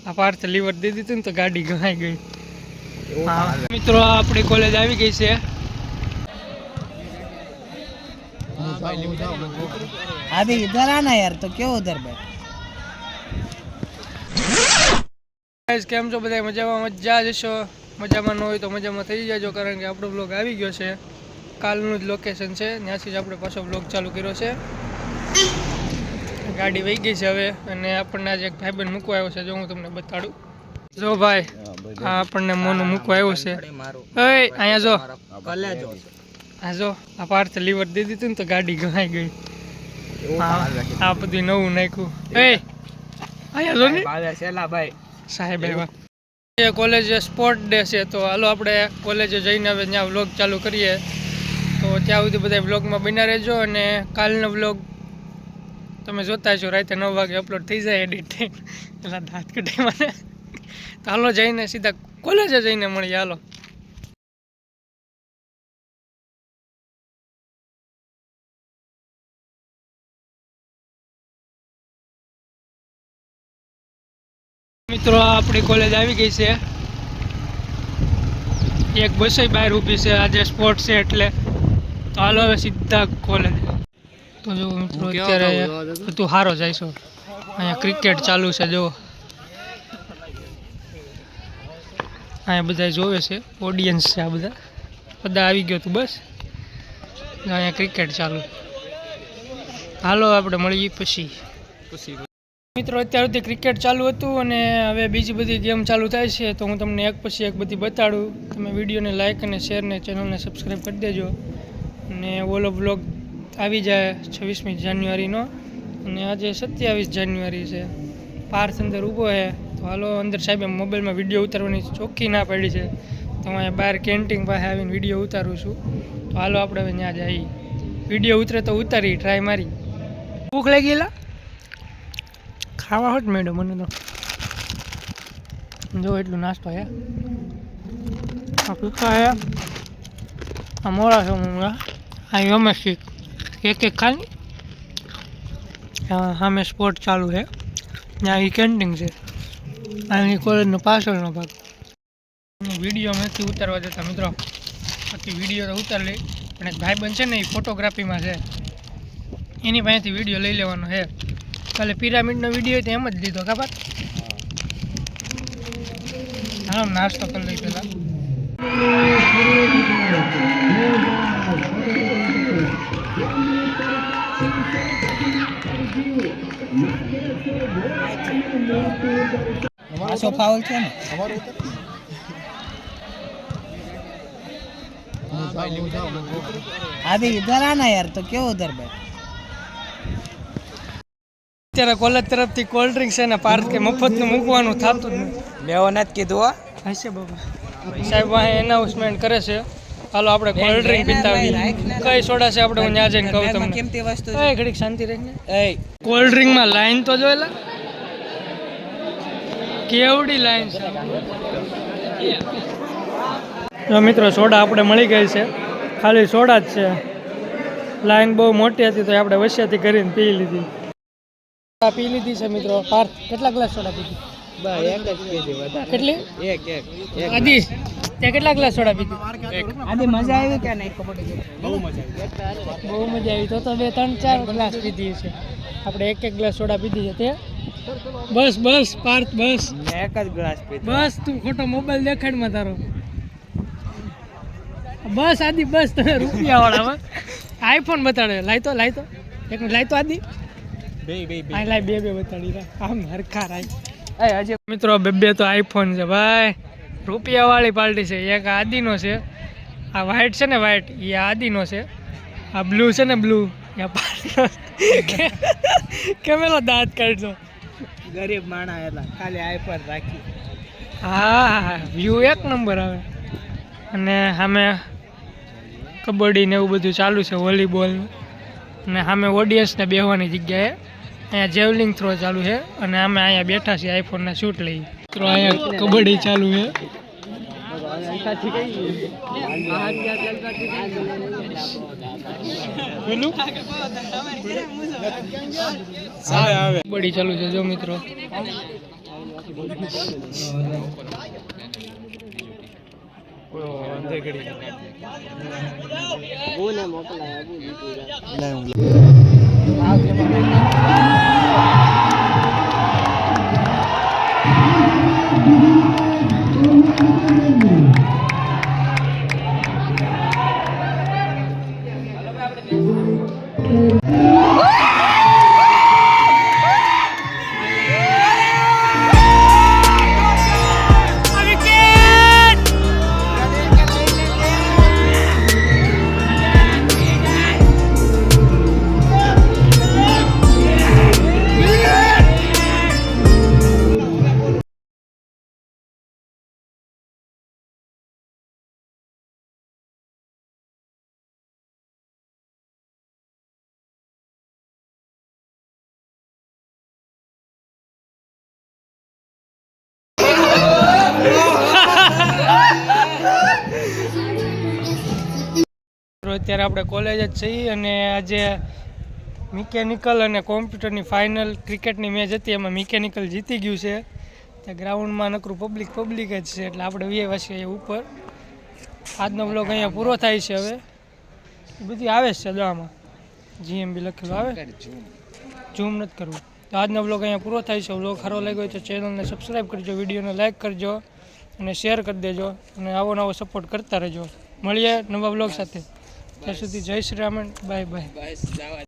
આ parcel liver દે દીધું ને તો ગાડી ઘણાઈ ગઈ। हाँ मित्रों अपनी कॉलेज આવી ગઈ છે। अभी इधर आना यार तो क्यों उधर बैठ। गाइस કેમ છો બધા મજામાં મજા જશો મજામાં ન હોય તો મજામાં થઈ જાજો કારણ કે આપણો બ્લોગ આવી ગયો છે। કાલનું જ લોકેશન છે ત્યાંથી જ આપણે પાછો બ્લોગ ચાલુ કર્યો છે। ગાડી વહી ગઈ છે હવે અને આપણને આજે એક ભાઈબંધ મૂકવા આવ્યો છે જો હું તમને બતાડું। જો ભાઈ આ આપણને મોનું મૂકવા આવ્યો છે। ઓય અહીંયા જો આ જો આ પાર્સલ લીવર દે દીધું ને તો ગાડી ઘણાઈ ગઈ। આ બધું નવું નાખ્યું। એ અહીંયા જો ને ભાઈ સાહેબ આવ્યા। કોલેજ સ્પોર્ટ ડે છે તો હાલો આપણે કોલેજે જઈને હવે ત્યાં વ્લોગ ચાલુ કરીએ। તો ત્યાં સુધી બધા વ્લોગમાં બન્યા રહેજો અને કાલનો વ્લોગ તમે જોતા છો રાતે 9 વાગે અપલોડ થઈ જાય એડિટ થઈને। એટલે દાંત કઢાઈ મને તો હાલો જઈને સીધા કોલેજે જઈને મળીએ હાલો। મિત્રો આપણી કોલેજ આવી ગઈ છે। એક બસ બહાર ઊભી છે આજે સ્પોર્ટ છે એટલે તો હાલો હવે સીધા કોલેજ। તો જો મિત્રો અત્યારે તું હારો જાય છો અહીંયા ક્રિકેટ ચાલુ છે જો અહીંયા બધા જોવે છે ઓડિયન્સ છે આ બધા આવી ગયો તું બસ અહીંયા ક્રિકેટ ચાલુ। હાલો આપણે મળીએ પછી। મિત્રો અત્યાર સુધી ક્રિકેટ ચાલુ હતું અને હવે બીજી બધી ગેમ ચાલુ થાય છે તો હું તમને એક પછી એક બધી બતાડું। તમે વિડીયોને લાઇક અને શેર ને ચેનલને સબસ્ક્રાઈબ કરી દેજો અને ઓલો બ્લોગ આવી જાય 26મી જાન્યુઆરીનો અને આજે 27 જાન્યુઆરી છે। પાર્થ અંદર ઊભો છે તો હાલો અંદર સાહેબે મોબાઈલમાં વિડીયો ઉતારવાની ચોખ્ખી ના પડી છે તો હું અહીંયા બહાર કેન્ટીન પાસે આવીને વિડીયો ઉતારું છું। તો હાલો આપણે હવે ત્યાં જઈએ વિડીયો ઉતરે તો ઉતારી ટ્રાય મારી। ભૂખ લાગી ગયેલા ખાવા હોત મેડમ મને તો જો એટલું નાસ્તો હે આ પીકા હે આ મોડા છે મુંગા આ યોમેશિક એક ખાલી સામે સ્પોર્ટ ચાલુ છે ત્યાં એ કેન્ટીન છે અહીં કોલેજનો પાછળનો ભાગ। વિડીયો નથી ઉતારવા જતા મિત્રો બાકી વિડીયો તો ઉતાર લઈ પણ એક ભાઈબંધ છે ને એ ફોટોગ્રાફીમાં છે એની પાસેથી વિડીયો લઈ લેવાનો છે। કાલે પિરામિડનો વિડીયો તો એમ જ લીધો ખબર। હા નાસ્તો કરી લઈ પેલા पासो फाउल છે ને अभी इधर आना यार तो क्यों उधर बैठ। અત્યારે કોલેજ તરફથી કોલ્ડ ડ્રિંક છે ને પાર્ક કે મફતનું મૂકવાનું થતું જ નથી। મેવો નથી કીધું હશે બાબા સાહેબ અહીં એનાઉન્સમેન્ટ કરે છે હાલો આપણે કોલ્ડ ડ્રિંક પીતા કઈ સોડા છે આપણે હું ત્યાં જઈને કહું તમને કેમતી વસ્તુ એ ઘડીક શાંતિ રહીને એ કોલ્ડ ડ્રિંકમાં લાઈન તો જોયેલા કેવડી લાઈન છે। જો મિત્રો સોડા આપણે મળી ગઈ છે ખાલી સોડા જ છે લાઈન બહુ મોટી હતી તો આપણે વસિયાથી કરીને પી લીધી પી લીધી છે મિત્રો। પાર્થ કેટલા ગ્લાસ સોડા પીધી કેટલી આદિ તે કેટલા ગ્લાસ સોડા પીધી આદિ મજા આવી કે નહીં બહુ મજા આવી તો 2-3-4 ગ્લાસ પીધી છે આપણે એક ગ્લાસ સોડા પીધી છે તે બસ બસ પાર્થ બસ એક જ ગ્લાસ પીધો બસ તું ખોટો મોબાઈલ દેખાડમાં તારો બસ આદિ બસ તમે રૂપિયા વાળા આઈફોન બતાડે લાઈ તો એક મિનિટ લાઈ તો આદિ બે બતાડી આમ હરખા રાય હજી મિત્રો બે તો આઈફોન છે ભાઈ રૂપિયા વાળી પાર્ટી છે। એક આદિનો છે આ વ્હાઈટ છે ને વ્હાઈટ એ આદિનો છે આ બ્લુ છે ને બ્લુ એ પાર્ટીનો કેમેલો દાંત કાઢજો ગરીબ માણા એલા ખાલી આઈફોન રાખી। હા વ્યૂ એક નંબર આવે અને સામે કબડ્ડી ને એવું બધું ચાલુ છે વોલીબોલ અને સામે ઓડિયન્સને બેસવાની જગ્યાએ અહીંયા જેવલિંગ થ્રો ચાલુ છે અને અમે અહીંયા બેઠા છીએ આઈફોનના શૂટ લઈ તો અહીંયા કબડ્ડી ચાલુ છે। કબડ્ડી ચાલુ છે જો મિત્રો અત્યારે આપણે કોલેજ જ છીએ અને આજે મિકેનિકલ અને કોમ્પ્યુટરની ફાઇનલ ક્રિકેટની મેચ હતી, એમાં મિકેનિકલ જીતી ગયું છે. ત્યાં ગ્રાઉન્ડમાં નકરું પબ્લિક જ છે, એટલે આપણે વ્યવહાર છીએ ઉપર. આજનો બ્લોગ અહીંયા પૂરો થાય છે. હવે બધી આવે છે દવામાં GMB લખેલું આવે, ઝૂમ નથી કરવું. તો આજનો બ્લોગ અહીંયા પૂરો થાય છે. બ્લોગ સારો લાગ્યો હોય તો ચેનલને સબસ્ક્રાઈબ કરજો, વિડીયોને લાઇક કરજો અને શેર કરી દેજો અને આવો સપોર્ટ કરતા રહેજો. મળીએ નવા બ્લોગ સાથે. ત્યાં સુધી જય શ્રી રામ, બાય બાય.